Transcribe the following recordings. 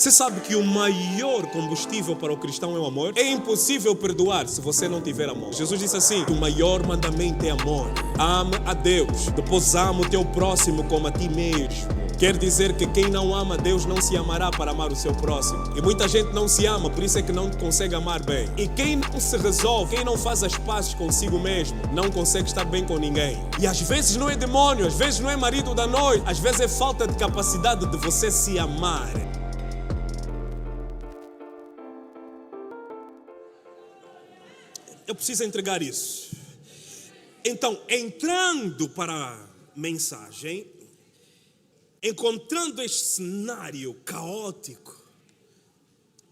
Você sabe que o maior combustível para o cristão é o amor? É impossível perdoar se você não tiver amor. Jesus disse assim: o maior mandamento é amor. Ama a Deus, depois ama o teu próximo como a ti mesmo. Quer dizer que quem não ama Deus não se amará para amar o seu próximo. E muita gente não se ama, por isso é que não consegue amar bem. E quem não se resolve, quem não faz as pazes consigo mesmo, não consegue estar bem com ninguém. E às vezes não é demônio, às vezes não é marido da noite, às vezes é falta de capacidade de você se amar. Eu preciso entregar isso. Então, entrando para a mensagem, encontrando este cenário caótico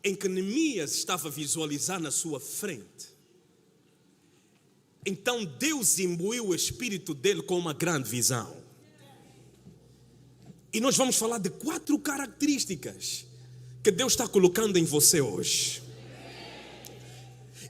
em que Neemias estava a visualizar na sua frente, então Deus imbuiu o espírito dele com uma grande visão. E nós vamos falar de 4 características que Deus está colocando em você hoje.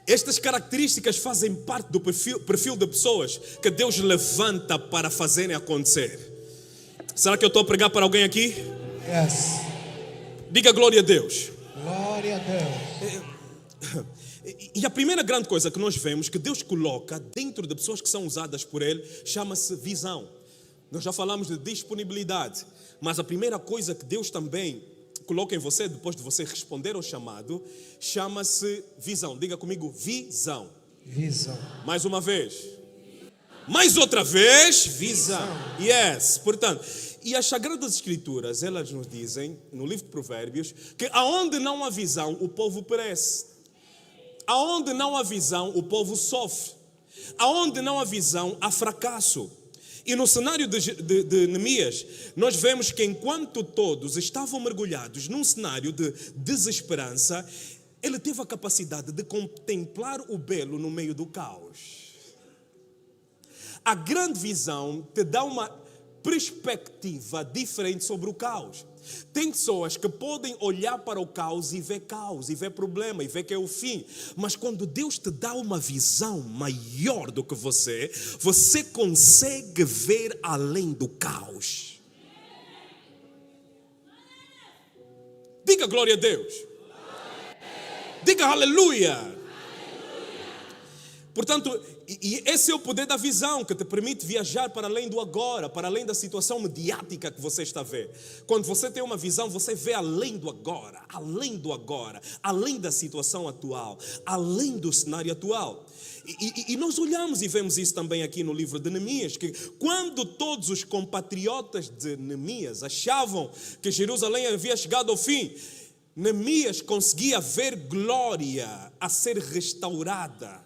Estas características fazem parte do perfil de pessoas que Deus levanta para fazerem acontecer. Será que eu estou a pregar para alguém aqui? Yes. Diga glória a Deus. Glória a Deus. E a primeira grande coisa que nós vemos que Deus coloca dentro de pessoas que são usadas por Ele chama-se visão. Nós já falamos de disponibilidade, mas a primeira coisa que Deus também coloca em você, depois de você responder ao chamado, chama-se visão. Diga comigo, visão. Visão. Mais uma vez. Mais outra vez, visão. Yes, portanto, e as Sagradas Escrituras, elas nos dizem, no livro de Provérbios, que aonde não há visão, o povo perece. Aonde não há visão, o povo sofre. Aonde não há visão, há fracasso. E no cenário de Neemias, nós vemos que enquanto todos estavam mergulhados num cenário de desesperança, ele teve a capacidade de contemplar o belo no meio do caos. A grande visão te dá uma perspectiva diferente sobre o caos. Tem pessoas que podem olhar para o caos, e ver problema, e ver que é o fim. Mas quando Deus te dá uma visão maior do que você consegue ver além do caos. Diga glória a Deus. Diga aleluia. Portanto, e esse é o poder da visão que te permite viajar para além do agora, para além da situação mediática que você está a ver. Quando você tem uma visão, você vê além do agora, além da situação atual, além do cenário atual. E nós olhamos e vemos isso também aqui no livro de Neemias, que quando todos os compatriotas de Neemias achavam que Jerusalém havia chegado ao fim, Neemias conseguia ver glória a ser restaurada.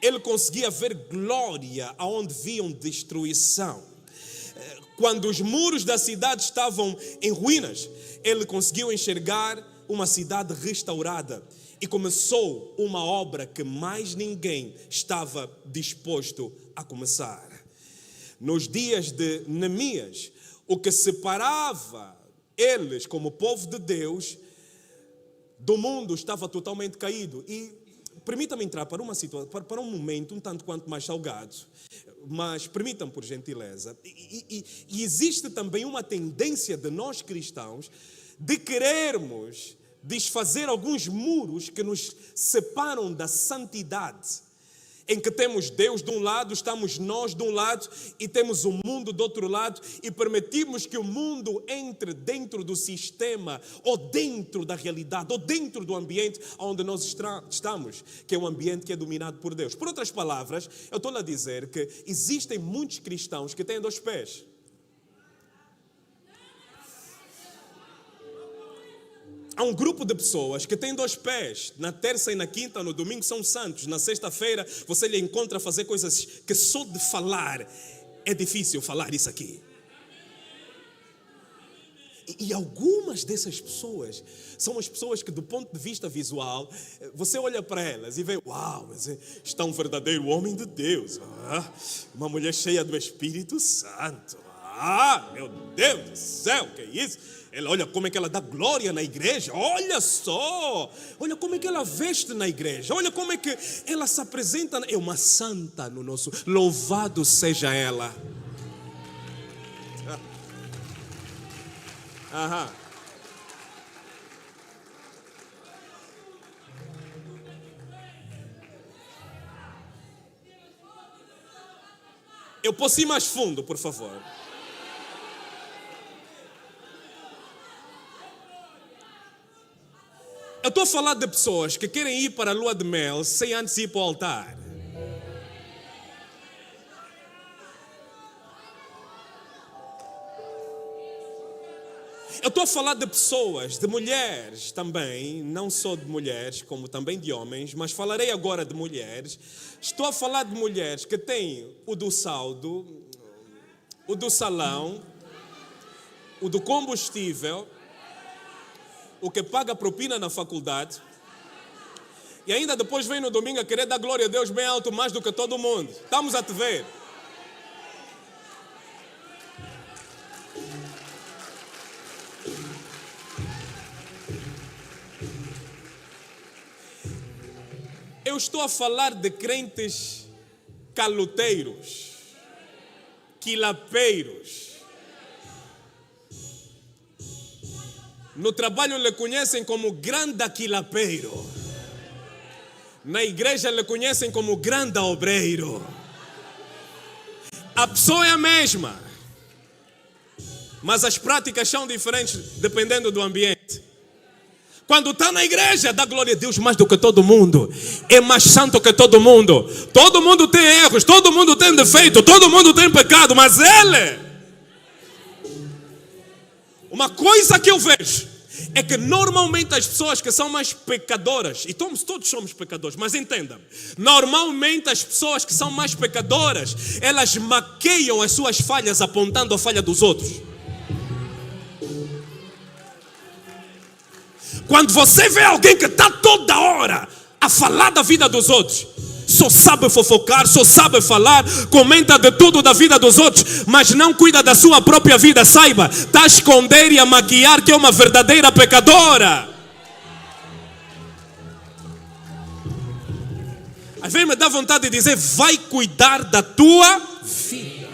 Ele conseguia ver glória aonde viam destruição. Quando os muros da cidade estavam em ruínas, ele conseguiu enxergar uma cidade restaurada. E começou uma obra que mais ninguém estava disposto a começar. Nos dias de Neemias, o que separava eles como povo de Deus do mundo estava totalmente caído. E permita-me entrar para uma situação, para um momento um tanto quanto mais salgado, mas permitam-me por gentileza. E existe também uma tendência de nós cristãos de querermos desfazer alguns muros que nos separam da santidade, em que temos Deus de um lado, estamos nós de um lado e temos o mundo do outro lado, e permitimos que o mundo entre dentro do sistema, ou dentro da realidade, ou dentro do ambiente onde nós estamos, que é um ambiente que é dominado por Deus. Por outras palavras, eu estou a dizer que existem muitos cristãos que têm 2 pés. Há um grupo de pessoas que tem 2 pés. Na terça e na quinta, no domingo são santos. Na sexta-feira você lhe encontra a fazer coisas que só de falar é difícil falar isso aqui. E algumas dessas pessoas são as pessoas que, do ponto de vista visual, você olha para elas e vê, uau, está um verdadeiro homem de Deus. Uma mulher cheia do Espírito Santo. Meu Deus do céu, que é isso? Ela, olha como é que ela dá glória na igreja. Olha só. Olha como é que ela veste na igreja. Olha como é que ela se apresenta. É uma santa no nosso... Louvado seja ela. Eu posso ir mais fundo, por favor? Eu estou a falar de pessoas que querem ir para a lua de mel sem antes ir para o altar. Eu estou a falar de pessoas, de mulheres também, não só de mulheres, como também de homens, mas falarei agora de mulheres. Estou a falar de mulheres que têm o do saldo, o do salão, o do combustível, o que paga propina na faculdade, e ainda depois vem no domingo a querer dar glória a Deus bem alto, mais do que todo mundo. Estamos a te ver. Eu estou a falar de crentes caloteiros, quilapeiros. No trabalho lhe conhecem como grande aquilapeiro. Na igreja lhe conhecem como grande obreiro. A pessoa é a mesma, mas as práticas são diferentes dependendo do ambiente. Quando está na igreja, dá glória a Deus mais do que todo mundo. É mais santo que todo mundo. Todo mundo tem erros, todo mundo tem defeito, todo mundo tem pecado, mas ele... Uma coisa que eu vejo é que normalmente as pessoas que são mais pecadoras, e todos somos pecadores, mas entendam, normalmente as pessoas que são mais pecadoras, elas maqueiam as suas falhas apontando a falha dos outros. Quando você vê alguém que está toda hora a falar da vida dos outros, só sabe fofocar, só sabe falar, comenta de tudo da vida dos outros, mas não cuida da sua própria vida, saiba, está a esconder e a maquiar que é uma verdadeira pecadora. Às vezes me dá vontade de dizer, vai cuidar da tua vida.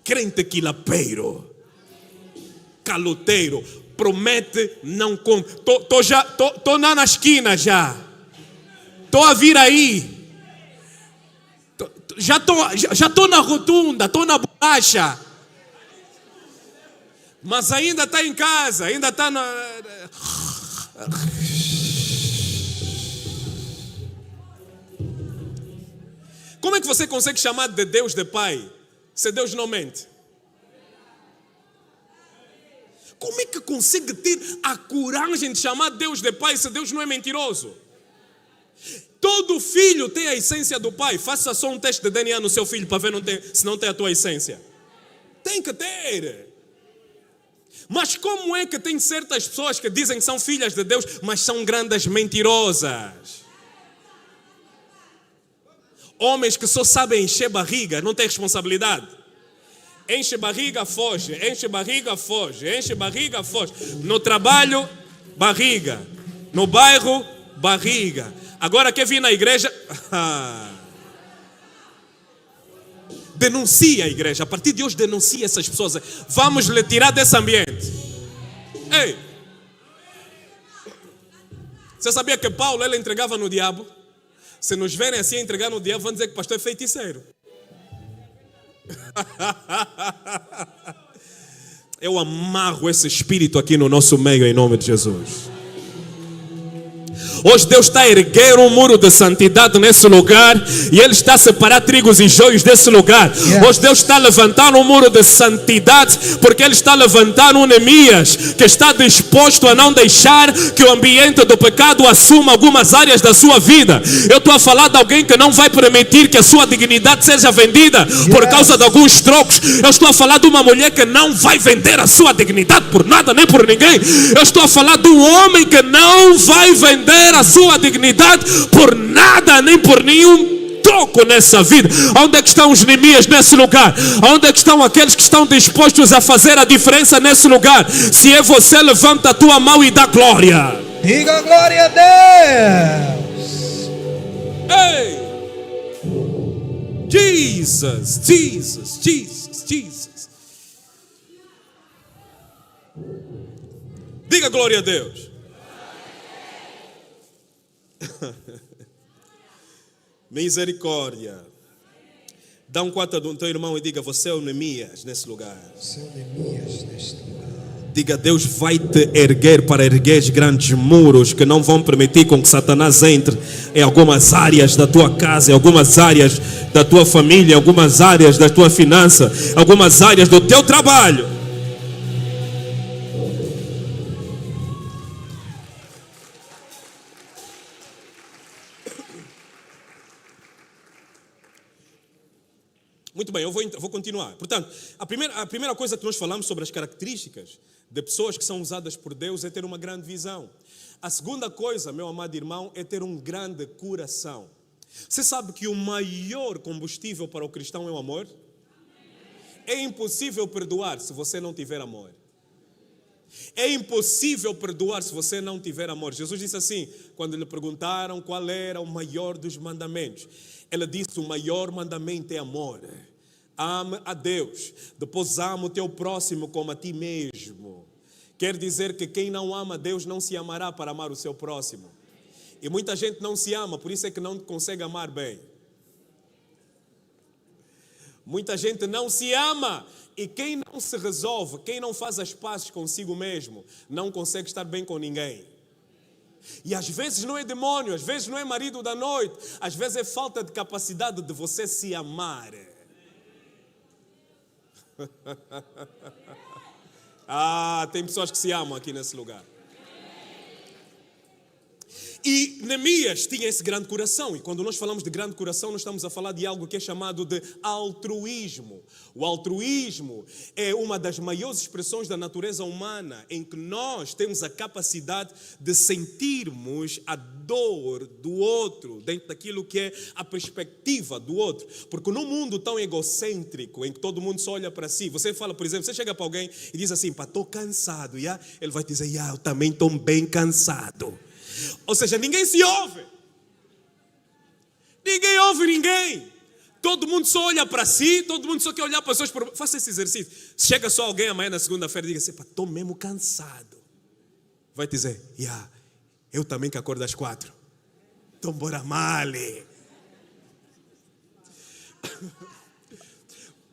Crente quilapeiro, caloteiro, promete, não cumpre. Tô na esquina já. Tô a vir aí. Já tô na rotunda, tô na bolacha. Mas ainda está em casa, ainda está na... Como é que você consegue chamar de Deus de Pai se Deus não mente? Como é que consegue ter a coragem de chamar Deus de Pai se Deus não é mentiroso? Todo filho tem a essência do pai. Faça só um teste de DNA no seu filho para ver se não tem a tua essência. Tem que ter. Mas como é que tem certas pessoas que dizem que são filhas de Deus, mas são grandes mentirosas? Homens que só sabem encher barriga, não têm responsabilidade. Enche barriga, foge. Enche barriga, foge. Enche barriga, foge. No trabalho, barriga. No bairro, barriga. Agora quer vir na igreja? Denuncia a igreja. A partir de hoje denuncia essas pessoas. Vamos lhe tirar desse ambiente. Ei! Você sabia que Paulo, ele entregava no diabo? Se nos verem assim a entregar no diabo, vão dizer que o pastor é feiticeiro. Eu amarro esse espírito aqui no nosso meio em nome de Jesus. Hoje Deus está a erguer um muro de santidade nesse lugar e Ele está a separar trigos e joios desse lugar. Hoje Deus está a levantar um muro de santidade porque Ele está a levantar um Neemias que está disposto a não deixar que o ambiente do pecado assuma algumas áreas da sua vida. Eu estou a falar de alguém que não vai permitir que a sua dignidade seja vendida por causa de alguns trocos. Eu estou a falar de uma mulher que não vai vender a sua dignidade por nada nem por ninguém. Eu estou a falar de um homem que não vai vender a sua dignidade por nada nem por nenhum troco nessa vida. Onde é que estão os Neemias nesse lugar? Onde é que estão aqueles que estão dispostos a fazer a diferença nesse lugar? Se é você, levanta a tua mão e dá glória. Diga glória a Deus. Ei! Jesus, Jesus, Jesus, Jesus. Diga glória a Deus. Misericórdia. Dá um 4 do teu irmão e diga: você é o Neemias nesse lugar. Você é o Neemias neste lugar. Diga: Deus vai te erguer para erguer grandes muros que não vão permitir com que Satanás entre em algumas áreas da tua casa, em algumas áreas da tua família, em algumas áreas da tua finança, em algumas áreas do teu trabalho. Muito bem, eu vou continuar. Portanto, a primeira coisa que nós falamos sobre as características de pessoas que são usadas por Deus é ter uma grande visão. A segunda coisa, meu amado irmão, é ter um grande coração. Você sabe que o maior combustível para o cristão é o amor? É impossível perdoar se você não tiver amor. É impossível perdoar se você não tiver amor. Jesus disse assim, quando lhe perguntaram qual era o maior dos mandamentos. Ele disse: o maior mandamento é amor. Ame a Deus, depois ama o teu próximo como a ti mesmo. Quer dizer que quem não ama a Deus não se amará para amar o seu próximo. E muita gente não se ama, por isso é que não consegue amar bem. Muita gente não se ama. E quem não se resolve, quem não faz as pazes consigo mesmo, não consegue estar bem com ninguém. E às vezes não é demônio, às vezes não é marido da noite, às vezes é falta de capacidade de você se amar. Tem pessoas que se amam aqui nesse lugar. E Neemias tinha esse grande coração. E quando nós falamos de grande coração, nós estamos a falar de algo que é chamado de altruísmo. O altruísmo é uma das maiores expressões da natureza humana, em que nós temos a capacidade de sentirmos a dor do outro, dentro daquilo que é a perspectiva do outro. Porque num mundo tão egocêntrico, em que todo mundo só olha para si, você fala, por exemplo, você chega para alguém e diz assim: pá, estou cansado. Yeah? Ele vai dizer: yeah, eu também estou bem cansado. Ou seja, ninguém se ouve. Ninguém ouve ninguém. Todo mundo só olha para si, todo mundo só quer olhar para os seus problemas. Faça esse exercício. Chega só alguém amanhã na segunda-feira e diga assim: estou mesmo cansado. Vai dizer: yeah, eu também que acordo às 4. Então bora male.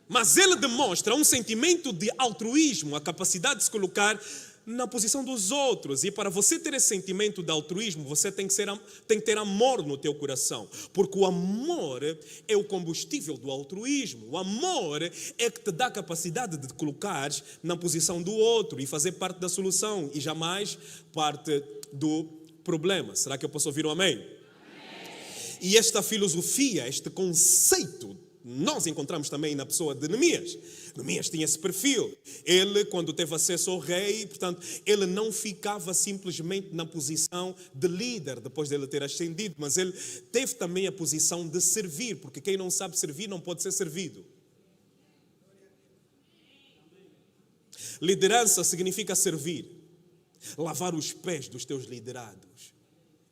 Mas ele demonstra um sentimento de altruísmo, a capacidade de se colocar na posição dos outros. E para você ter esse sentimento de altruísmo, você tem que ter amor no teu coração. Porque o amor é o combustível do altruísmo. O amor é que te dá a capacidade de te colocares na posição do outro e fazer parte da solução e jamais parte do problema. Será que eu posso ouvir um amém? Amém. E esta filosofia, este conceito, nós encontramos também na pessoa de Neemias. Neemias tinha esse perfil. Ele, quando teve acesso ao rei, portanto, ele não ficava simplesmente na posição de líder depois de ele ter ascendido, mas ele teve também a posição de servir, porque quem não sabe servir não pode ser servido. Liderança significa servir, lavar os pés dos teus liderados,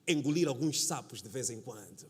engolir alguns sapos de vez em quando.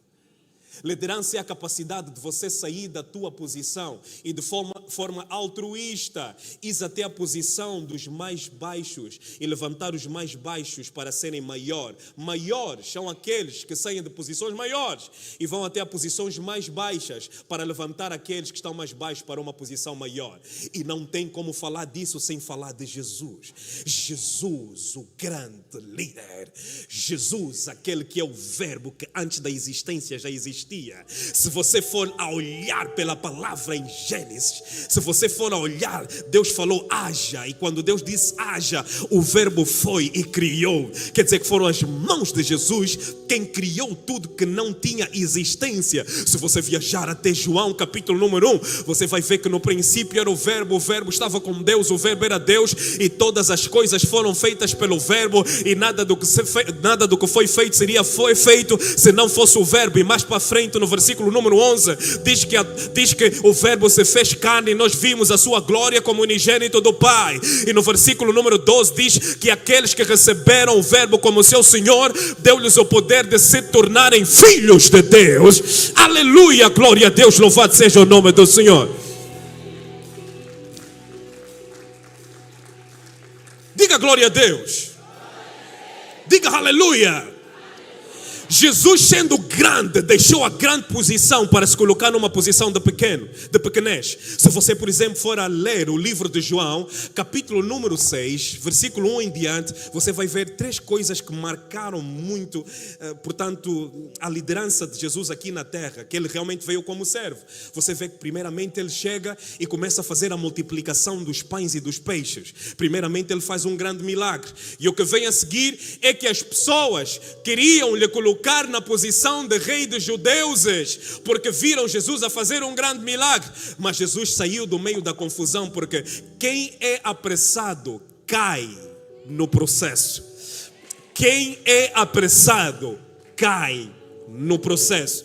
Liderança é a capacidade de você sair da tua posição e de forma altruísta ir até a posição dos mais baixos e levantar os mais baixos para serem maiores. Maiores são aqueles que saem de posições maiores e vão até a posições mais baixas para levantar aqueles que estão mais baixos para uma posição maior. E não tem como falar disso sem falar de Jesus. Jesus, o grande líder. Jesus, aquele que é o verbo que antes da existência já existia. Se você for a olhar pela palavra em Gênesis, se você for a olhar, Deus falou haja, e quando Deus disse haja, o verbo foi e criou. Quer dizer que foram as mãos de Jesus quem criou tudo que não tinha existência. Se você viajar até João capítulo número 1, você vai ver que no princípio era o verbo estava com Deus, o verbo era Deus, e todas as coisas foram feitas pelo verbo, e nada do que foi feito foi feito se não fosse o verbo. E mais para frente, no versículo número 11, diz que o verbo se fez carne e nós vimos a sua glória como unigênito do Pai. E no versículo número 12 diz que aqueles que receberam o verbo como seu Senhor, deu-lhes o poder de se tornarem filhos de Deus. Aleluia, glória a Deus, louvado seja o nome do Senhor. Diga glória a Deus. Diga aleluia. Jesus, sendo grande, deixou a grande posição para se colocar numa posição de pequenez. Se você, por exemplo, for a ler o livro de João, capítulo número 6, versículo 1 em diante, você vai ver 3 coisas que marcaram muito, portanto, a liderança de Jesus aqui na terra, que ele realmente veio como servo. Você vê que primeiramente ele chega e começa a fazer a multiplicação dos pães e dos peixes. Primeiramente ele faz um grande milagre. E o que vem a seguir é que as pessoas queriam lhe colocar na posição de rei dos judeus, porque viram Jesus a fazer um grande milagre. Mas Jesus saiu do meio da confusão, porque quem é apressado cai no processo. Quem é apressado cai no processo.